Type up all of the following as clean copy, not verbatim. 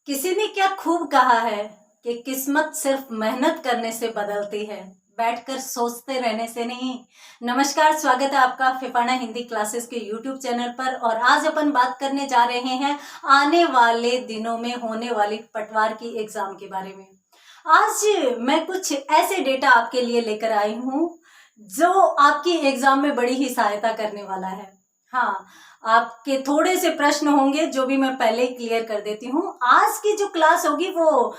किसी ने क्या खूब कहा है कि किस्मत सिर्फ मेहनत करने से बदलती है, बैठकर सोचते रहने से नहीं। नमस्कार, स्वागत है आपका फिफाना हिंदी क्लासेस के यूट्यूब चैनल पर। और आज अपन बात करने जा रहे हैं आने वाले दिनों में होने वाली पटवार की एग्जाम के बारे में। आज मैं कुछ ऐसे डेटा आपके लिए लेकर आई हूँ जो आपकी एग्जाम में बड़ी ही सहायता करने वाला है। हाँ, आपके थोड़े से प्रश्न होंगे जो भी मैं पहले ही क्लियर कर देती हूँ। आज की जो क्लास होगी वो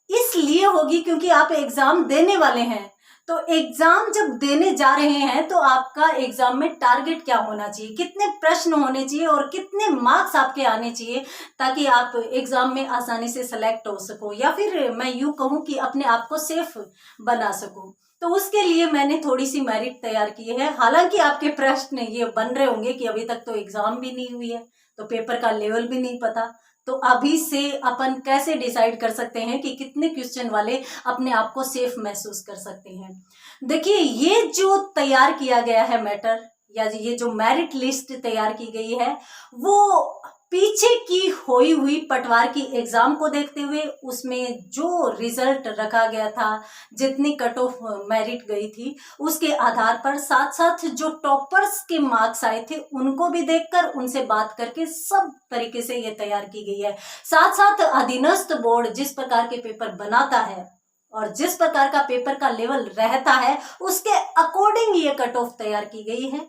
इसलिए होगी क्योंकि आप एग्जाम देने वाले हैं। तो एग्जाम जब देने जा रहे हैं तो आपका एग्जाम में टारगेट क्या होना चाहिए, कितने प्रश्न होने चाहिए और कितने मार्क्स आपके आने चाहिए, ताकि आप एग्जाम में आसानी से सेलेक्ट हो सको, या फिर मैं यूं कहूं कि अपने आप को सेफ बना सको। तो उसके लिए मैंने थोड़ी सी मेरिट तैयार की है। हालांकि आपके प्रश्न ये बन रहे होंगे कि अभी तक तो एग्जाम भी नहीं हुई है, तो पेपर का लेवल भी नहीं पता। तो अभी से अपन कैसे डिसाइड कर सकते हैं कि कितने क्वेश्चन वाले अपने आप को सेफ महसूस कर सकते हैं। देखिए, ये जो तैयार किया गया है मैटर, या ये जो मेरिट लिस्ट तैयार की गई है, वो पीछे की होई हुई पटवार की एग्जाम को देखते हुए उसमें जो रिजल्ट रखा गया था, जितनी कट ऑफ मेरिट गई थी, उसके आधार पर, साथ साथ जो टॉपर्स के मार्क्स आए थे उनको भी देखकर, उनसे बात करके, सब तरीके से ये तैयार की गई है। साथ साथ अधीनस्थ बोर्ड जिस प्रकार के पेपर बनाता है और जिस प्रकार का पेपर का लेवल रहता है, उसके अकॉर्डिंग ये कट ऑफ तैयार की गई है।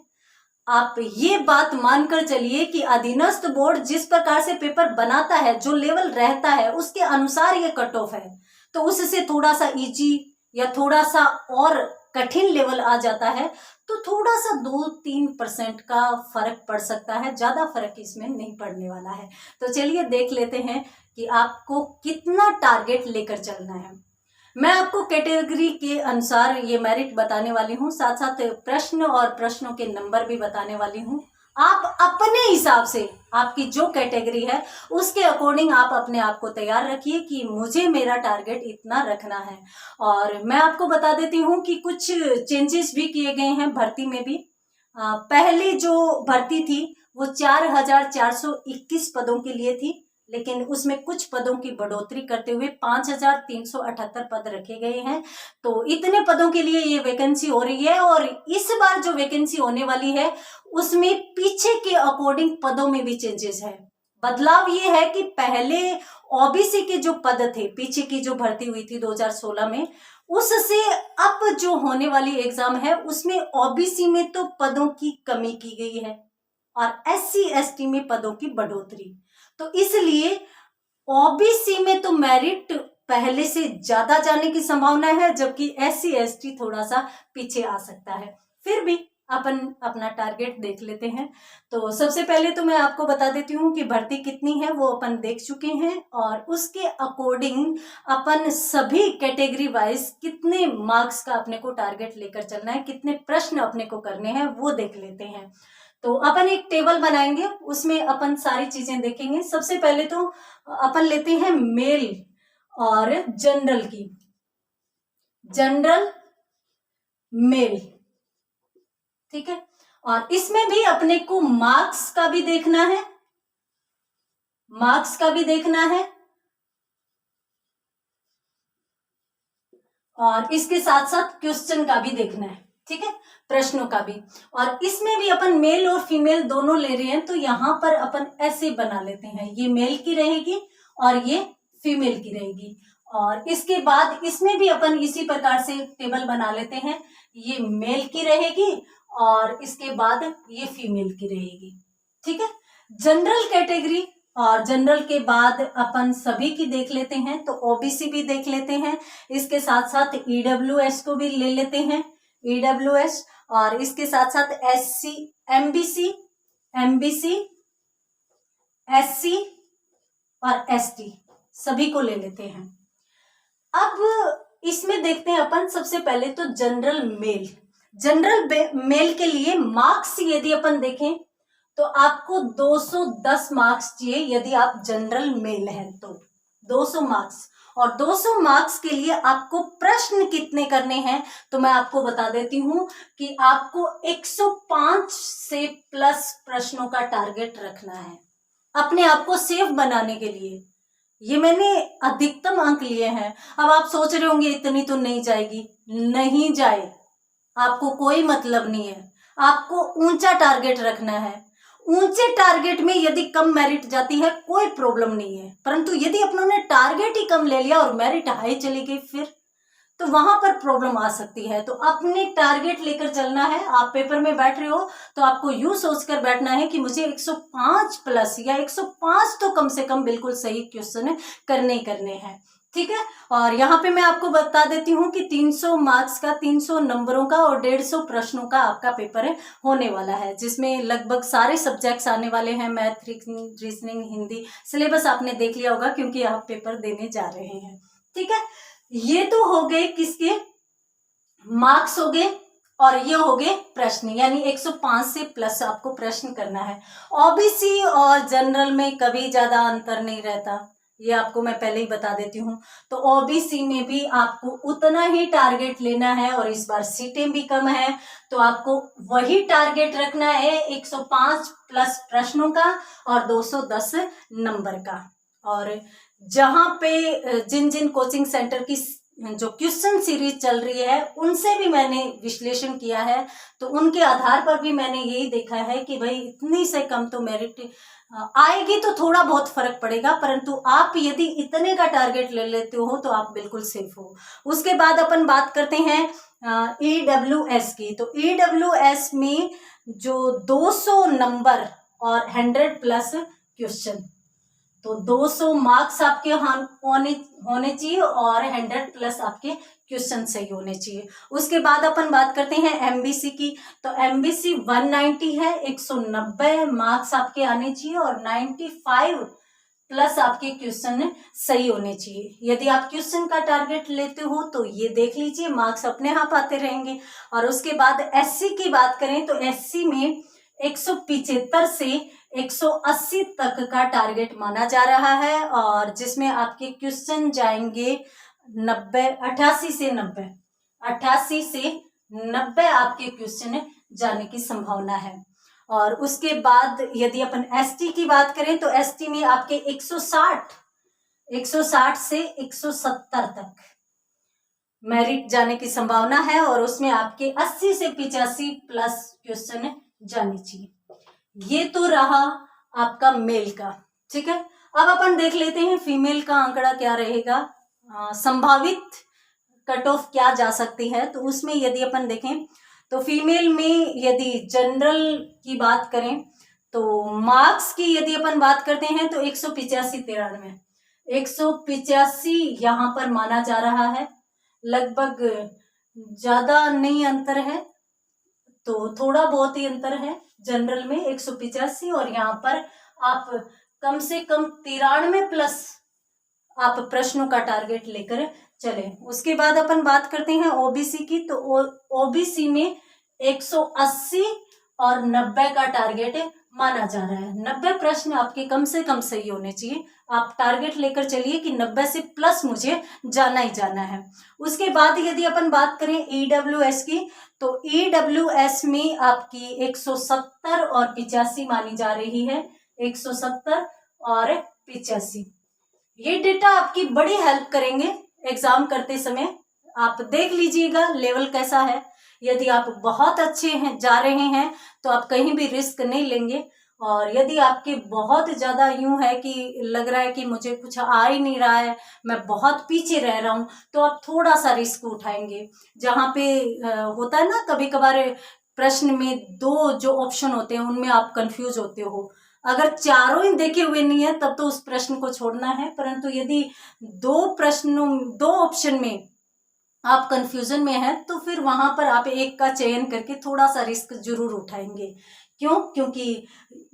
आप ये बात मानकर चलिए कि अधीनस्थ बोर्ड जिस प्रकार से पेपर बनाता है, जो लेवल रहता है, उसके अनुसार ये कट ऑफ है। तो उससे थोड़ा सा इजी या थोड़ा सा और कठिन लेवल आ जाता है तो थोड़ा सा 2-3% का फर्क पड़ सकता है, ज्यादा फर्क इसमें नहीं पड़ने वाला है। तो चलिए देख लेते हैं कि आपको कितना टारगेट लेकर चलना है। मैं आपको कैटेगरी के अनुसार ये मेरिट बताने वाली हूँ, साथ साथ प्रश्न और प्रश्नों के नंबर भी बताने वाली हूँ। आप अपने हिसाब से, आपकी जो कैटेगरी है उसके अकॉर्डिंग आप अपने आप को तैयार रखिए कि मुझे मेरा टारगेट इतना रखना है। और मैं आपको बता देती हूँ कि कुछ चेंजेस भी किए गए हैं भर्ती में भी। पहले जो भर्ती थी वो 4,421 पदों के लिए थी, लेकिन उसमें कुछ पदों की बढ़ोतरी करते हुए 5,378 पद रखे गए हैं। तो इतने पदों के लिए ये वैकेंसी हो रही है। और इस बार जो वैकेंसी होने वाली है उसमें पीछे के अकॉर्डिंग पदों में भी चेंजेस है। बदलाव ये है कि पहले ओबीसी के जो पद थे, पीछे की जो भर्ती हुई थी 2016 में, उससे अब जो होने वाली एग्जाम है उसमें ओबीसी में तो पदों की कमी की गई है और एससी एसटी में पदों की बढ़ोतरी। तो इसलिए ओबीसी में तो मेरिट पहले से ज्यादा जाने की संभावना है, जबकि एससी एसटी थोड़ा सा पीछे आ सकता है। फिर भी अपन अपना टारगेट देख लेते हैं। तो सबसे पहले तो मैं आपको बता देती हूँ कि भर्ती कितनी है वो अपन देख चुके हैं, और उसके अकॉर्डिंग अपन सभी कैटेगरी वाइज कितने मार्क्स का अपने को टारगेट लेकर चलना है, कितने प्रश्न अपने को करने हैं, वो देख लेते हैं। तो अपन एक टेबल बनाएंगे, उसमें अपन सारी चीजें देखेंगे। सबसे पहले तो अपन लेते हैं मेल और जनरल की, जनरल मेल, ठीक है। और इसमें भी अपने को मार्क्स का भी देखना है, मार्क्स का भी देखना है, और इसके साथ साथ क्वेश्चन का भी देखना है, ठीक है, प्रश्नों का भी। और इसमें भी अपन मेल और फीमेल दोनों ले रहे हैं, तो यहां पर अपन ऐसे बना लेते हैं, ये मेल की रहेगी और ये फीमेल की रहेगी। और इसके बाद इसमें भी अपन इसी प्रकार से टेबल बना लेते हैं, ये मेल की रहेगी और इसके बाद ये फीमेल की रहेगी, ठीक है। जनरल कैटेगरी और जनरल के बाद अपन सभी की देख लेते हैं, तो ओबीसी भी देख लेते हैं, इसके साथ साथ ईडब्ल्यूएस को भी ले लेते हैं, ईडब्ल्यूएस, और इसके साथ साथ एससी, एमबीसी, एमबीसी, एससी और एसटी, सभी को ले लेते हैं। अब इसमें देखते हैं अपन सबसे पहले तो जनरल मेल। जनरल मेल के लिए मार्क्स यदि अपन देखें तो आपको 210 मार्क्स चाहिए यदि आप जनरल मेल हैं तो 200 मार्क्स। और 200 मार्क्स के लिए आपको प्रश्न कितने करने हैं, तो मैं आपको बता देती हूं कि आपको 105 से प्लस प्रश्नों का टारगेट रखना है अपने आप को सेफ बनाने के लिए। ये मैंने अधिकतम अंक लिए हैं। अब आप सोच रहे होंगे इतनी तो नहीं जाएगी, नहीं जाए, आपको कोई मतलब नहीं है। आपको ऊंचा टारगेट रखना है। ऊंचे टारगेट में यदि कम मेरिट जाती है कोई प्रॉब्लम नहीं है, परंतु यदि अपनों ने टारगेट ही कम ले लिया और मेरिट हाई चली गई, फिर तो वहां पर प्रॉब्लम आ सकती है। तो अपने टारगेट लेकर चलना है। आप पेपर में बैठ रहे हो तो आपको यूं सोचकर बैठना है कि मुझे 105 प्लस या 105 तो कम से कम बिल्कुल सही क्वेश्चन करने ही करने हैं। ठीक है। और यहाँ पे मैं आपको बता देती हूँ कि 300 मार्क्स का, 300 नंबरों का और 150 प्रश्नों का आपका पेपर होने वाला है, जिसमें लगभग सारे सब्जेक्ट्स आने वाले हैं। मैथ, रीजनिंग, हिंदी सिलेबस आपने देख लिया होगा क्योंकि आप पेपर देने जा रहे हैं। ठीक है। ये तो हो गए किसके मार्क्स हो गए, और ये हो गए प्रश्न, यानी 105 से प्लस आपको प्रश्न करना है। ओबीसी और जनरल में कभी ज्यादा अंतर नहीं रहता, ये आपको मैं पहले ही बता देती हूँ। तो ओबीसी में भी आपको उतना ही टारगेट लेना है, और इस बार सीटें भी कम है तो आपको वही टारगेट रखना है, 105 प्लस प्रश्नों का और 210 नंबर का। और जहां पे जिन जिन कोचिंग सेंटर की जो क्वेश्चन सीरीज चल रही है उनसे भी मैंने विश्लेषण किया है, तो उनके आधार पर भी मैंने यही देखा है कि भाई इतनी से कम तो मेरिट आएगी तो थोड़ा बहुत फर्क पड़ेगा, परंतु आप यदि इतने का टारगेट ले लेते हो तो आप बिल्कुल सेफ हो। उसके बाद अपन बात करते हैं EWS की। तो EWS में जो 200 नंबर और 100 प्लस क्वेश्चन, तो 200 मार्क्स आपके होने चाहिए और 100 प्लस आपके क्वेश्चन सही होने चाहिए। उसके बाद अपन बात करते हैं एमबीसी की। तो एमबीसी 190 है, 190 मार्क्स आपके आने चाहिए और 95 प्लस आपके क्वेश्चन सही होने चाहिए। यदि आप क्वेश्चन का टारगेट लेते हो तो ये देख लीजिए मार्क्स अपने आप आते रहेंगे। और उसके बाद एससी की बात करें तो एससी में 175 से 180 तक का टारगेट माना जा रहा है, और जिसमें आपके क्वेश्चन जाएंगे 88 से 90 आपके क्वेश्चन जाने की संभावना है। और उसके बाद यदि अपन एसटी की बात करें तो एसटी में आपके 160 से 170 तक मेरिट जाने की संभावना है, और उसमें आपके 80 से 85 प्लस क्वेश्चन जाने चाहिए। ये तो रहा आपका मेल का। ठीक है। अब अपन देख लेते हैं फीमेल का आंकड़ा क्या रहेगा, संभावित कट ऑफ क्या जा सकती है। तो उसमें यदि अपन देखें तो फीमेल में यदि जनरल की बात करें तो मार्क्स की यदि अपन बात करते हैं तो 185 यहाँ पर माना जा रहा है। लगभग ज्यादा नहीं अंतर है, तो थोड़ा बहुत ही अंतर है। जनरल में 185 और यहाँ पर आप कम से कम 93 प्लस आप प्रश्नों का टारगेट लेकर चले। उसके बाद अपन बात करते हैं ओबीसी की। तो ओबीसी में 180 और 90 का टारगेट माना जा रहा है। 90 प्रश्न आपके कम से कम सही होने चाहिए। आप टारगेट लेकर चलिए कि 90 से प्लस मुझे जाना ही जाना है। उसके बाद यदि अपन बात करें ईडब्ल्यूएस की, तो ईडब्ल्यूएस में आपकी 170 और 85 मानी जा रही है। 170 और 85 ये डेटा आपकी बड़ी हेल्प करेंगे एग्जाम करते समय। आप देख लीजिएगा लेवल कैसा है। यदि आप बहुत अच्छे हैं जा रहे हैं तो आप कहीं भी रिस्क नहीं लेंगे, और यदि आपके बहुत ज्यादा यूं है कि लग रहा है कि मुझे कुछ आ ही नहीं रहा है, मैं बहुत पीछे रह रहा हूं, तो आप थोड़ा सा रिस्क उठाएंगे। जहां पे होता है ना कभी कभार प्रश्न में दो जो ऑप्शन होते हैं उनमें आप कंफ्यूज होते हो, अगर चारों ही देखे हुए नहीं है तब तो उस प्रश्न को छोड़ना है, परंतु यदि दो ऑप्शन में आप कंफ्यूजन में हैं तो फिर वहां पर आप एक का चयन करके थोड़ा सा रिस्क जरूर उठाएंगे। क्यों? क्योंकि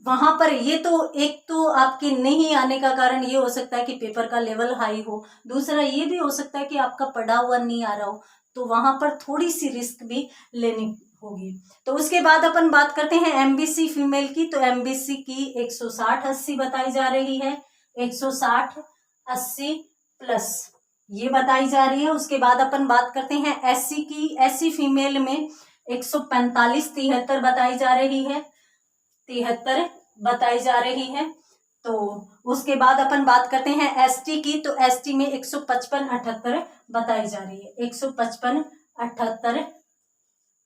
वहां पर ये तो एक तो आपके नहीं आने का कारण ये हो सकता है कि पेपर का लेवल हाई हो, दूसरा ये भी हो सकता है कि आपका पढ़ा हुआ नहीं आ रहा हो, तो वहां पर थोड़ी सी रिस्क भी लेनी होगी। तो उसके बाद अपन बात करते हैं एमबीसी फीमेल की। तो एमबीसी की 160-80 बताई जा रही है, 160-80 प्लस ये बताई जा रही है। उसके बाद अपन बात करते हैं एससी की। एससी फीमेल में 145-73 बताई जा रही है, 73 बताई जा रही है। तो उसके बाद अपन बात करते हैं एसटी की। तो एसटी में 155-78 बताई जा रही है, 155-78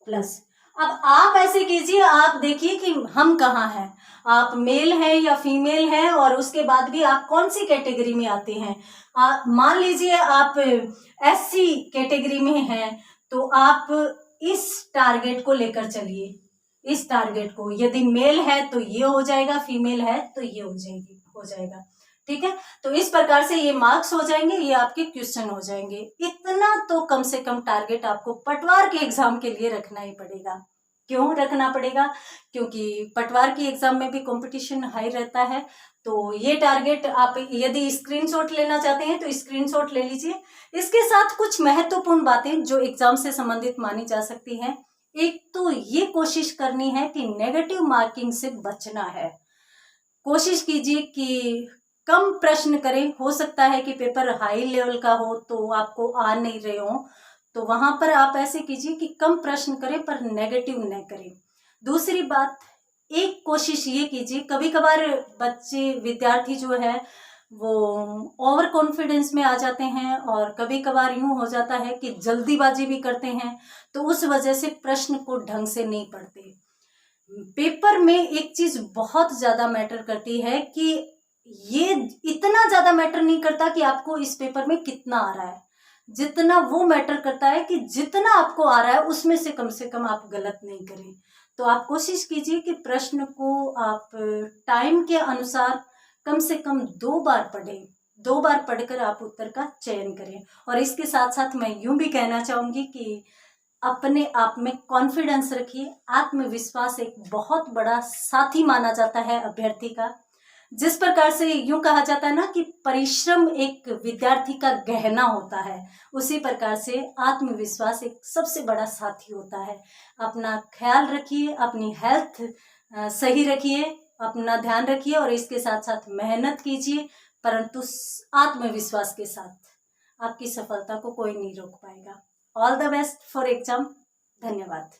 प्लस। अब आप ऐसे कीजिए, आप देखिए कि हम कहाँ हैं, आप मेल हैं या फीमेल हैं, और उसके बाद भी आप कौन सी कैटेगरी में आते हैं। मान लीजिए आप एससी कैटेगरी में हैं, तो आप इस टारगेट को लेकर चलिए, इस टारगेट को। यदि मेल है तो ये हो जाएगा, फीमेल है तो ये हो जाएगा। ठीक है, तो इस प्रकार से ये मार्क्स हो जाएंगे, ये आपके क्वेश्चन हो जाएंगे। इतना तो कम से कम टारगेट आपको पटवार के एग्जाम के लिए रखना ही पड़ेगा। क्यों रखना पड़ेगा? क्योंकि पटवार की एग्जाम में भी कंपटीशन हाई रहता है। तो ये टारगेट आप यदि स्क्रीनशॉट लेना चाहते हैं तो स्क्रीनशॉट ले लीजिए। इसके साथ कुछ महत्वपूर्ण बातें जो एग्जाम से संबंधित मानी जा सकती हैं। एक तो ये कोशिश करनी है कि नेगेटिव मार्किंग से बचना है। कोशिश कीजिए कि कम प्रश्न करें। हो सकता है कि पेपर हाई लेवल का हो तो आपको आ नहीं रहे हो, तो वहां पर आप ऐसे कीजिए कि कम प्रश्न करें पर नेगेटिव न करें। दूसरी बात, एक कोशिश ये कीजिए, कभी कभार बच्चे विद्यार्थी जो है वो ओवर कॉन्फिडेंस में आ जाते हैं, और कभी कभार यूं हो जाता है कि जल्दीबाजी भी करते हैं, तो उस वजह से प्रश्न को ढंग से नहीं पढ़ते। पेपर में एक चीज बहुत ज्यादा मैटर करती है कि ये इतना ज्यादा मैटर नहीं करता कि आपको इस पेपर में कितना आ रहा है, जितना वो मैटर करता है कि जितना आपको आ रहा है उसमें से कम आप गलत नहीं करें। तो आप कोशिश कीजिए कि प्रश्न को आप टाइम के अनुसार कम से कम 2 बार पढ़ें, 2 बार पढ़कर आप उत्तर का चयन करें। और इसके साथ साथ मैं यूं भी कहना चाहूंगी कि अपने आप में कॉन्फिडेंस रखिए। आत्मविश्वास एक बहुत बड़ा साथी माना जाता है अभ्यर्थी का। जिस प्रकार से यूं कहा जाता है ना कि परिश्रम एक विद्यार्थी का गहना होता है, उसी प्रकार से आत्मविश्वास एक सबसे बड़ा साथी होता है। अपना ख्याल रखिए, अपनी हेल्थ सही रखिए, अपना ध्यान रखिए, और इसके साथ साथ मेहनत कीजिए, परंतु आत्मविश्वास के साथ आपकी सफलता को कोई नहीं रोक पाएगा। All the best for exam. धन्यवाद।